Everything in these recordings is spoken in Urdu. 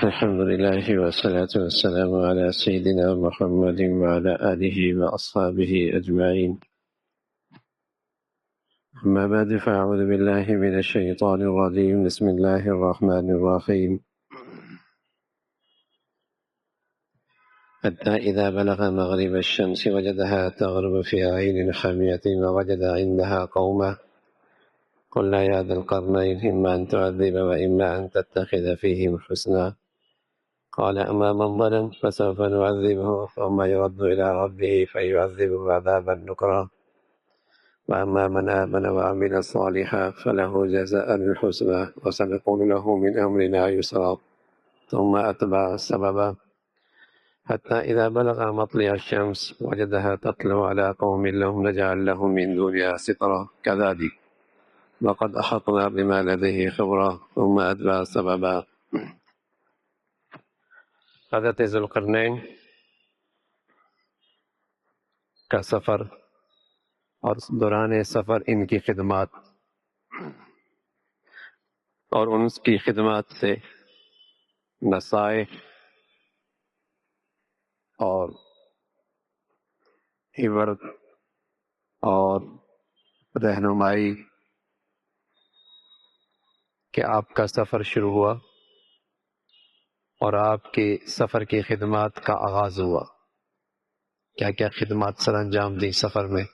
الحمد لله والصلاة والسلام على سيدنا محمد وعلى آله وأصحابه أجمعين. أما بعد فأعوذ بالله من الشيطان الرجيم. بسم الله الرحمن الرحيم. حتى إذا بلغ مغرب الشمس وجدها تغرب في عين حامية ووجد عندها قوما قلنا يا ذا القرنين إما أن تعذب وإما أن تتخذ فيهم حسنا قال أما من ظلم فسوف نعذبه ثم يرد إلى ربه فيعذبه عذابا نكرا وأما من آمن وعمل صالحا فله جزاء الحسنى وسنقول له من أمرنا يسرا ثم أتبع سببا حتى إذا بلغ مطلع الشمس وجدها تطلع على قوم لهم نجعل لهم من دونها سترا كذلك وقد أحطنا بما لديه خبرا ثم أتبع سببا. حضرت ذوالقرنین کا سفر اور دوران سفر ان کی خدمات اور ان کی خدمات سے نصائح اور عبرت اور رہنمائی کہ آپ کا سفر شروع ہوا اور آپ کے سفر کی خدمات کا آغاز ہوا. کیا کیا خدمات سر انجام دی سفر میں.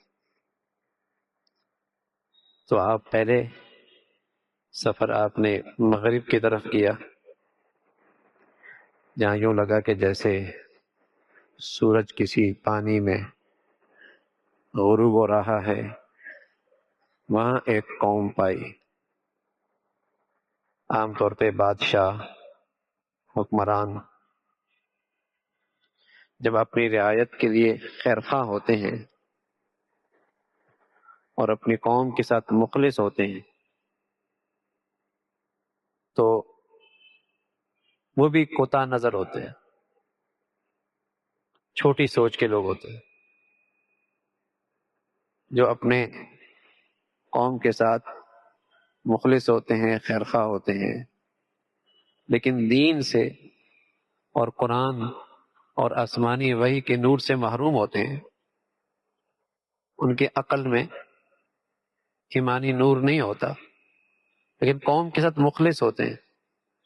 تو آپ پہلے سفر آپ نے مغرب کی طرف کیا، جہاں یوں لگا کہ جیسے سورج کسی پانی میں غروب ہو رہا ہے. وہاں ایک قوم پائی، عام طور پہ بادشاہ، حکمران جب اپنی رعایت کے لیے خیرخواہ ہوتے ہیں اور اپنی قوم کے ساتھ مخلص ہوتے ہیں تو وہ بھی کوتاہ نظر ہوتے ہیں، چھوٹی سوچ کے لوگ ہوتے ہیں جو اپنے قوم کے ساتھ مخلص ہوتے ہیں، خیرخواہ ہوتے ہیں، لیکن دین سے اور قرآن اور آسمانی وحی کے نور سے محروم ہوتے ہیں. ان کے عقل میں ایمانی نور نہیں ہوتا، لیکن قوم کے ساتھ مخلص ہوتے ہیں،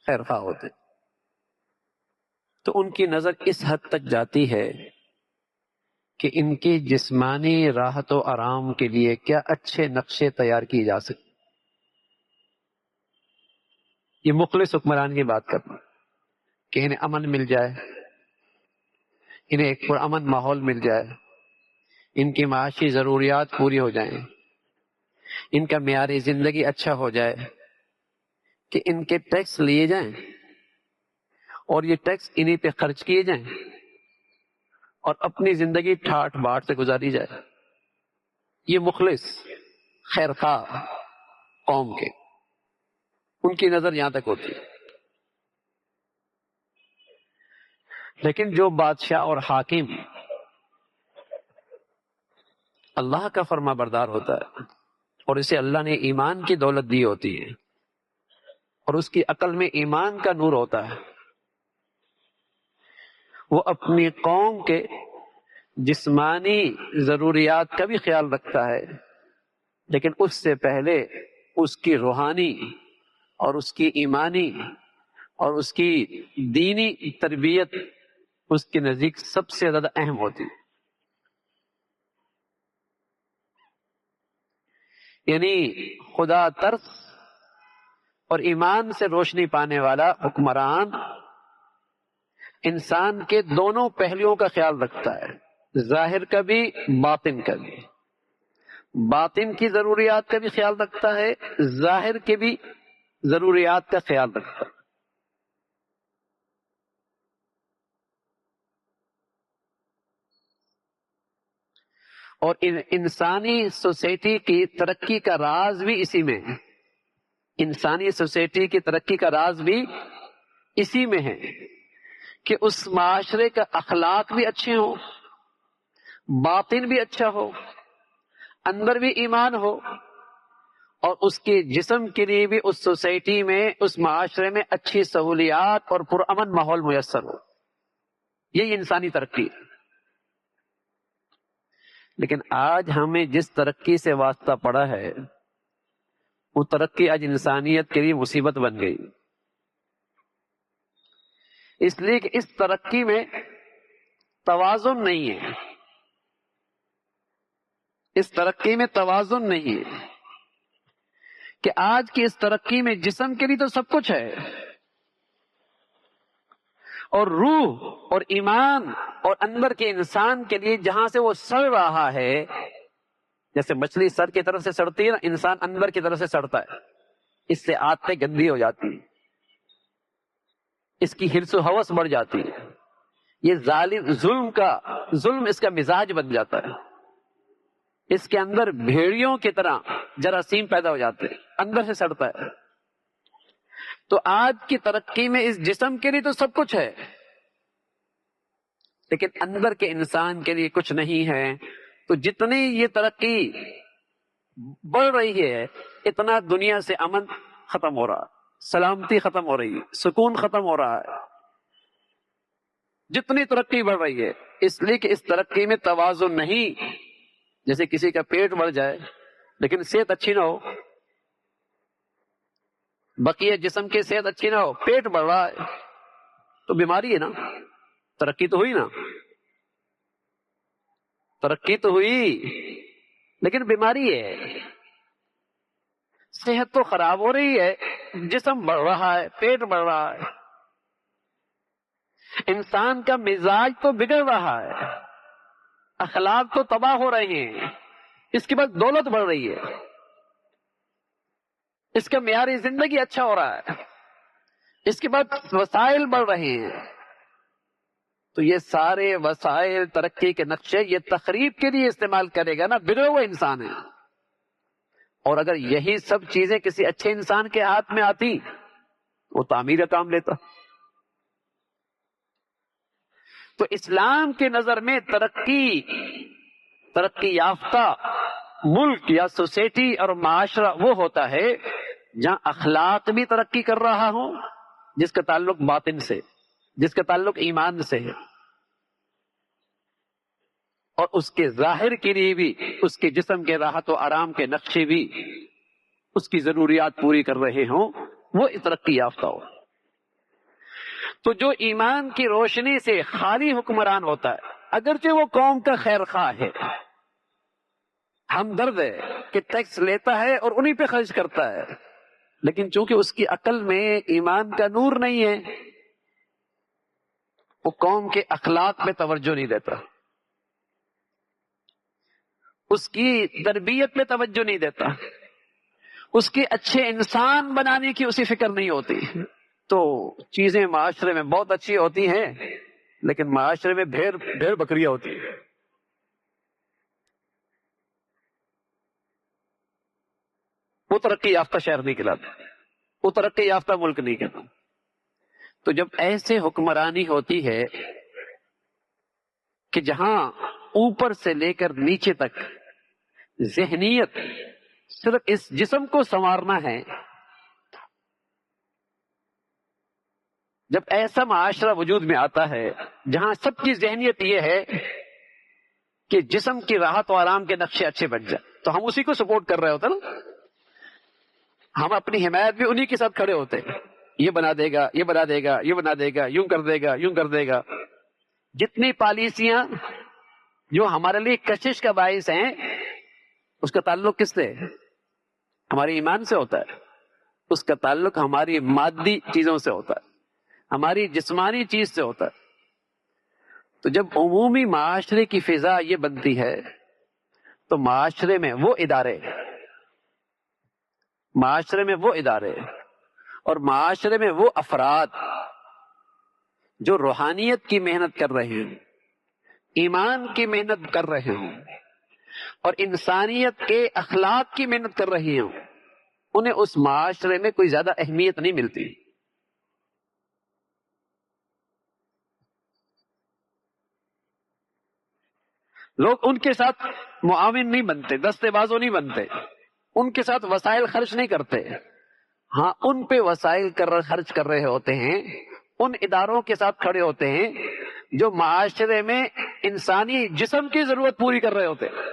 خیرخواہ ہوتے ہیں. تو ان کی نظر اس حد تک جاتی ہے کہ ان کی جسمانی راحت و آرام کے لیے کیا اچھے نقشے تیار کیے جا سکتے. یہ مخلص حکمران کی بات کرنا کہ انہیں امن مل جائے، انہیں ایک پرامن ماحول مل جائے، ان کی معاشی ضروریات پوری ہو جائیں، ان کا معیار زندگی اچھا ہو جائے، کہ ان کے ٹیکس لیے جائیں اور یہ ٹیکس انہی پہ خرچ کیے جائیں اور اپنی زندگی ٹھاٹ باٹ سے گزاری جائے. یہ مخلص خیرخواہ قوم کے ان کی نظر یہاں تک ہوتی ہے. لیکن جو بادشاہ اور حاکم اللہ کا فرما بردار ہوتا ہے اور اسے اللہ نے ایمان کی دولت دی ہوتی ہے اور اس کی عقل میں ایمان کا نور ہوتا ہے، وہ اپنی قوم کے جسمانی ضروریات کا بھی خیال رکھتا ہے، لیکن اس سے پہلے اس کی روحانی اور اس کی ایمانی اور اس کی دینی تربیت اس کے نزدیک سب سے زیادہ اہم ہوتی ہے. یعنی خدا ترس اور ایمان سے روشنی پانے والا حکمران انسان کے دونوں پہلوؤں کا خیال رکھتا ہے، ظاہر کا بھی باطن کا بھی. باطن کی ضروریات کا بھی خیال رکھتا ہے، ظاہر کے بھی ضروریات کا خیال رکھتا ہے. اور انسانی سوسائٹی کی ترقی کا راز بھی اسی میں ہے. انسانی سوسائٹی کی ترقی کا راز بھی اسی میں ہے کہ اس معاشرے کا اخلاق بھی اچھے ہوں، باطن بھی اچھا ہو، اندر بھی ایمان ہو اور اس کے جسم کے لیے بھی اس سوسائٹی میں، اس معاشرے میں اچھی سہولیات اور پرامن ماحول میسر ہو. یہی انسانی ترقی ہے. لیکن آج ہمیں جس ترقی سے واسطہ پڑا ہے، وہ ترقی آج انسانیت کے لیے مصیبت بن گئی. اس لیے کہ اس ترقی میں توازن نہیں ہے. اس ترقی میں توازن نہیں ہے کہ آج کی اس ترقی میں جسم کے لیے تو سب کچھ ہے، اور روح اور ایمان اور اندر کے انسان کے لیے جہاں سے وہ سڑ رہا ہے، جیسے مچھلی سر کی طرف سے سڑتی ہے نا، انسان اندر کی طرف سے سڑتا ہے. اس سے عادتیں گندی ہو جاتی ہیں، اس کی حرص و ہوس بڑھ جاتی ہے. یہ ظلم اس کا مزاج بن جاتا ہے. اس کے اندر بھیڑیوں کی طرح جراثیم پیدا ہو جاتے ہیں، اندر سے سڑتا ہے. تو آج کی ترقی میں اس جسم کے لیے تو سب کچھ ہے، لیکن اندر کے انسان کے لیے کچھ نہیں ہے. تو جتنی یہ ترقی بڑھ رہی ہے، اتنا دنیا سے امن ختم ہو رہا ہے، سلامتی ختم ہو رہی ہے، سکون ختم ہو رہا ہے. جتنی ترقی بڑھ رہی ہے، اس لیے کہ اس ترقی میں توازن نہیں. جیسے کسی کا پیٹ بڑھ جائے لیکن صحت اچھی نہ ہو، بقیہ جسم کی صحت اچھی نہ ہو، پیٹ بڑھ رہا ہے تو بیماری ہے نا. ترقی تو ہوئی نا، ترقی تو ہوئی لیکن بیماری ہے. صحت تو خراب ہو رہی ہے، جسم بڑھ رہا ہے، پیٹ بڑھ رہا ہے. انسان کا مزاج تو بگڑ رہا ہے، اخلاق تو تباہ ہو رہے ہیں. اس کے بعد دولت بڑھ رہی ہے، اس کا معیار زندگی اچھا ہو رہا ہے، اس کے بعد وسائل بڑھ رہے ہیں. تو یہ سارے وسائل ترقی کے نقشے یہ تخریب کے لیے استعمال کرے گا نا، بگڑا ہوا انسان ہے. اور اگر یہی سب چیزیں کسی اچھے انسان کے ہاتھ میں آتی، وہ تعمیر کا کام لیتا. تو اسلام کی نظر میں ترقی یافتہ ملک یا سوسائٹی اور معاشرہ وہ ہوتا ہے جہاں اخلاق بھی ترقی کر رہا ہو، جس کا تعلق باطن سے، جس کا تعلق ایمان سے ہے، اور اس کے ظاہر کے لیے بھی اس کے جسم کے راحت و آرام کے نقشے بھی اس کی ضروریات پوری کر رہے ہوں، وہ ترقی یافتہ ہو. تو جو ایمان کی روشنی سے خالی حکمران ہوتا ہے، اگرچہ وہ قوم کا خیر خواہ ہے، ہمدرد ہے کہ ٹیکس لیتا ہے اور انہی پہ خرچ کرتا ہے، لیکن چونکہ اس کی عقل میں ایمان کا نور نہیں ہے، وہ قوم کے اخلاق پہ توجہ نہیں دیتا، اس کی تربیت پہ توجہ نہیں دیتا، اس کے اچھے انسان بنانے کی اسی فکر نہیں ہوتی. تو چیزیں معاشرے میں بہت اچھی ہوتی ہیں، لیکن معاشرے میں بھیڑ بکریاں ہوتی ہیں. وہ ترقی یافتہ شہر نہیں کہلاتا، وہ ترقی یافتہ ملک نہیں کہتا. تو جب ایسے حکمرانی ہوتی ہے کہ جہاں اوپر سے لے کر نیچے تک ذہنیت صرف اس جسم کو سنوارنا ہے، جب ایسا معاشرہ وجود میں آتا ہے جہاں سب کی ذہنیت یہ ہے کہ جسم کی راحت و آرام کے نقشے اچھے بن جائیں، تو ہم اسی کو سپورٹ کر رہے ہوتے نا. ہم اپنی حمایت بھی انہی کے ساتھ کھڑے ہوتے، یہ بنا دے گا، یہ بنا دے گا، یہ بنا دے گا، یوں کر دے گا، یوں کر دے گا. جتنی پالیسیاں جو ہمارے لیے کشش کا باعث ہیں، اس کا تعلق کس سے؟ ہمارے ایمان سے ہوتا ہے. اس کا تعلق ہماری مادی چیزوں سے ہوتا ہے، ہماری جسمانی چیز سے ہوتا ہے. تو جب عمومی معاشرے کی فضا یہ بنتی ہے، تو معاشرے میں وہ ادارے اور معاشرے میں وہ افراد جو روحانیت کی محنت کر رہے ہیں، ایمان کی محنت کر رہے ہوں اور انسانیت کے اخلاق کی محنت کر رہی ہوں، انہیں اس معاشرے میں کوئی زیادہ اہمیت نہیں ملتی. لوگ ان کے ساتھ معاون نہیں بنتے، دستے بازوں نہیں بنتے، ان کے ساتھ وسائل خرچ نہیں کرتے، ہاں ان پہ وسائل خرچ کر رہے ہوتے ہیں، ان اداروں کے ساتھ کھڑے ہوتے ہیں جو معاشرے میں انسانی جسم کی ضرورت پوری کر رہے ہوتے ہیں،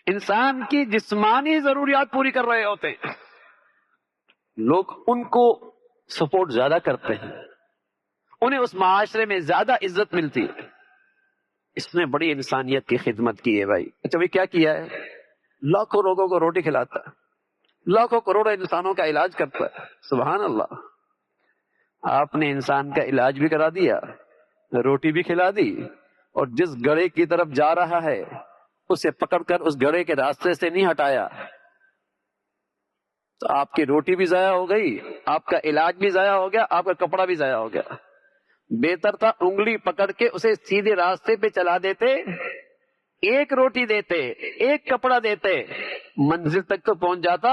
انسان کی جسمانی ضروریات پوری کر رہے ہوتے ہیں، لوگ ان کو سپورٹ زیادہ کرتے ہیں، انہیں اس معاشرے میں زیادہ عزت ملتی ہے۔ اس نے بڑی انسانیت کی خدمت کی ہے بھائی۔ اچھا بھائی کیا کیا ہے؟ لاکھوں لوگوں کو روٹی کھلاتا ہے، لاکھوں کروڑوں انسانوں کا علاج کرتا ہے، سبحان اللہ۔ آپ نے انسان کا علاج بھی کرا دیا، روٹی بھی کھلا دی، اور جس گڑھے کی طرف جا رہا ہے اسے پکڑ کر اس گڑھے کے راستے سے نہیں ہٹایا، تو آپ کی روٹی بھی ضائع ہو گئی، آپ کا علاج بھی ضائع ہو گیا، آپ کا کپڑا بھی ضائع ہو گیا۔ بہتر تھا انگلی پکڑ کے اسے سیدھے راستے پہ چلا دیتے، ایک روٹی دیتے، ایک کپڑا دیتے، منزل تک تو پہنچ جاتا۔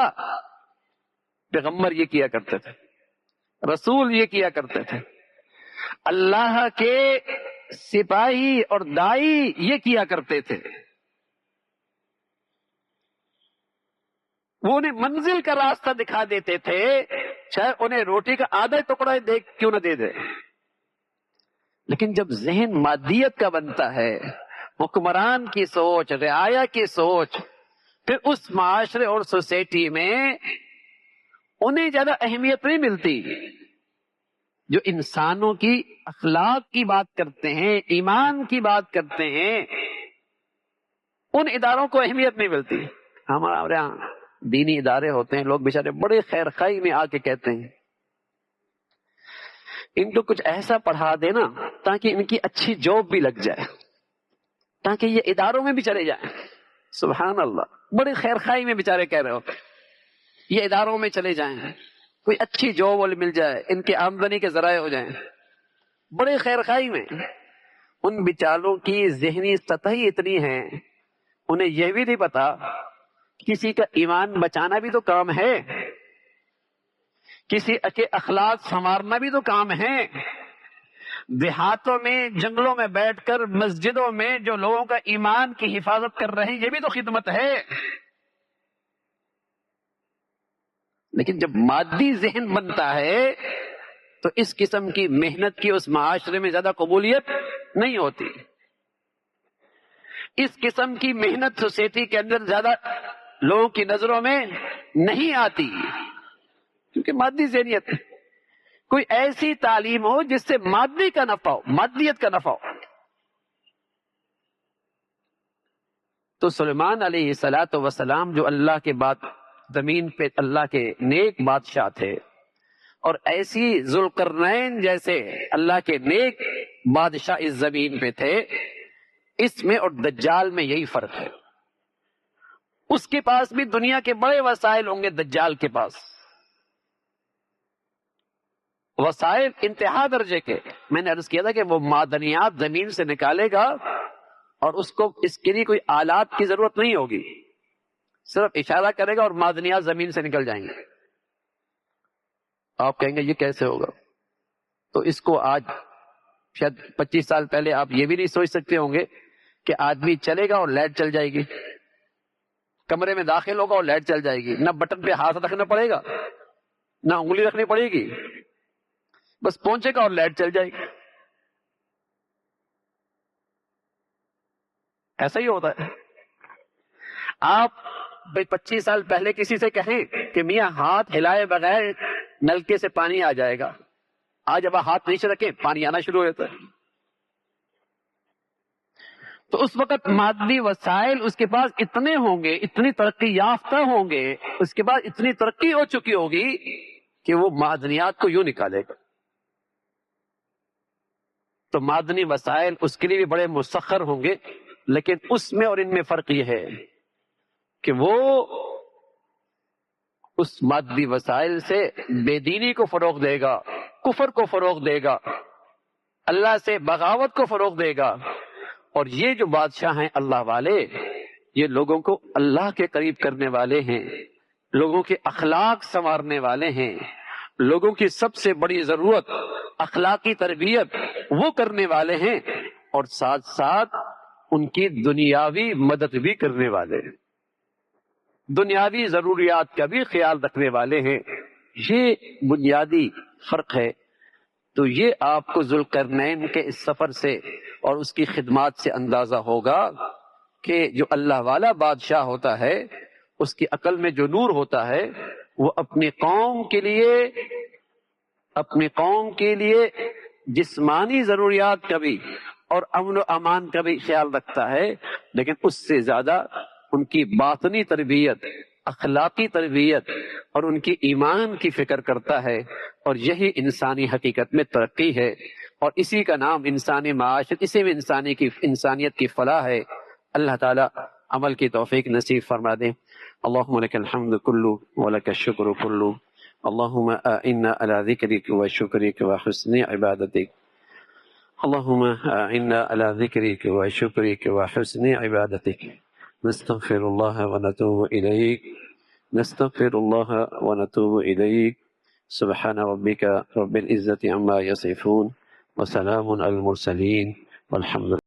پیغمبر یہ کیا کرتے تھے، رسول یہ کیا کرتے تھے، اللہ کے سپاہی اور دائی یہ کیا کرتے تھے۔ وہ انہیں منزل کا راستہ دکھا دیتے تھے، چاہے انہیں روٹی کا آدھا ٹکڑا دیکھ کیوں نہ دے دے۔ لیکن جب ذہن مادیت کا بنتا ہے، حکمران کی سوچ، رعایا کی سوچ، پھر اس معاشرے اور سوسائٹی میں انہیں زیادہ اہمیت نہیں ملتی۔ جو انسانوں کی اخلاق کی بات کرتے ہیں، ایمان کی بات کرتے ہیں، ان اداروں کو اہمیت نہیں ملتی۔ ہمارے یہاں دینی ادارے ہوتے ہیں، لوگ بیچارے بڑے خیر خواہی میں آ کے کہتے ہیں ان کو کچھ ایسا پڑھا دینا تاکہ ان کی اچھی جاب بھی لگ جائے، تاکہ یہ اداروں میں بھی چلے جائیں۔ سبحان اللہ، بڑی خیر خواہی میں بیچارے کہہ رہے ہوتے یہ اداروں میں چلے جائیں، کوئی اچھی جاب مل جائے، ان کے آمدنی کے ذرائع ہو جائیں، بڑے خیر خواہی میں۔ ان بیچاروں کی ذہنی سطح ہی اتنی ہے، انہیں یہ بھی نہیں پتا کسی کا ایمان بچانا بھی تو کام ہے، کسی کے اخلاق سنوارنا بھی تو کام ہے۔ دیہاتوں میں، جنگلوں میں بیٹھ کر مسجدوں میں جو لوگوں کا ایمان کی حفاظت کر رہے ہیں، یہ بھی تو خدمت ہے۔ لیکن جب مادی ذہن بنتا ہے تو اس قسم کی محنت کی اس معاشرے میں زیادہ قبولیت نہیں ہوتی، اس قسم کی محنت سوسائٹی کے اندر زیادہ لوگوں کی نظروں میں نہیں آتی، کیونکہ مادی ذہنیت ہے۔ کوئی ایسی تعلیم ہو جس سے مادی کا نفع ہو، مادیت کا نفع ہو۔ تو سلیمان علیہ السلام جو اللہ کے بعد زمین پہ اللہ کے نیک بادشاہ تھے، اور ایسی ذوالقرنین جیسے اللہ کے نیک بادشاہ اس زمین پہ تھے، اس میں اور دجال میں یہی فرق ہے۔ اس کے پاس بھی دنیا کے بڑے وسائل ہوں گے، دجال کے پاس وسائل انتہا درجے کے۔ میں نے عرض کیا تھا کہ وہ معدنیات زمین سے نکالے گا اور اس کو اس کے لیے کوئی آلات کی ضرورت نہیں ہوگی، صرف اشارہ کرے گا اور معدنیات زمین سے نکل جائیں گے۔ آپ کہیں گے یہ کیسے ہوگا؟ تو اس کو آج شاید 25 سال پہلے آپ یہ بھی نہیں سوچ سکتے ہوں گے کہ آدمی چلے گا اور لائٹ چل جائے گی، کمرے میں داخل ہوگا اور لائٹ چل جائے گی، نہ بٹن پہ ہاتھ رکھنا پڑے گا، نہ انگلی رکھنی پڑے گی، بس پہنچے گا اور لائٹ چل جائے گی۔ ایسا ہی ہوتا ہے۔ آپ 25 سال پہلے کسی سے کہیں کہ میاں ہاتھ ہلائے بغیر نلکے سے پانی آ جائے گا، آج اب ہاتھ نیچے رکھیں پانی آنا شروع ہو جاتا ہے۔ تو اس وقت مادی وسائل اس کے پاس اتنے ہوں گے، اتنی ترقی یافتہ ہوں گے، اس کے بعد اتنی ترقی ہو چکی ہوگی کہ وہ معدنیات کو یوں نکالے گا۔ تو معدنی وسائل اس کے لیے بھی بڑے مسخر ہوں گے، لیکن اس میں اور ان میں فرق یہ ہے کہ وہ اس مادی وسائل سے بے دینی کو فروغ دے گا، کفر کو فروغ دے گا، اللہ سے بغاوت کو فروغ دے گا۔ اور یہ جو بادشاہ ہیں اللہ والے، یہ لوگوں کو اللہ کے قریب کرنے والے ہیں، لوگوں کے اخلاق سنوارنے والے ہیں، لوگوں کی سب سے بڑی ضرورت اخلاقی تربیت وہ کرنے والے ہیں، اور ساتھ ساتھ ان کی دنیاوی مدد بھی کرنے والے ہیں، دنیاوی ضروریات کا بھی خیال رکھنے والے ہیں۔ یہ بنیادی فرق ہے۔ تو یہ آپ کو ذوالقرنین کے اس سفر سے اور اس کی خدمات سے اندازہ ہوگا کہ جو اللہ والا بادشاہ ہوتا ہے اس کی عقل میں جو نور ہوتا ہے وہ اپنی قوم کے لیے جسمانی ضروریات کا بھی اور امن و امان کا بھی خیال رکھتا ہے، لیکن اس سے زیادہ ان کی باطنی تربیت، اخلاقی تربیت اور ان کی ایمان کی فکر کرتا ہے، اور یہی انسانی حقیقت میں ترقی ہے، اور اسی کا نام انسانی معاشرت، اسی میں انسانیت کی فلاح ہے۔ اللہ تعالی عمل کی توفیق نصیب فرما دے۔ اللہم لک الحمد کلو ولک الشکر کلو، اللہم اعنا علی ذکرک و شکرک و حسن عبادتک، اللہم اعنا علی ذکرک و شکرک و حسن عبادتک، نستغفر اللہ ونتوب الیک، نستغفر اللہ ونتوب الیک، سبحان ربک رب العزت عما یصفون وسلام علی المرسلین والحمد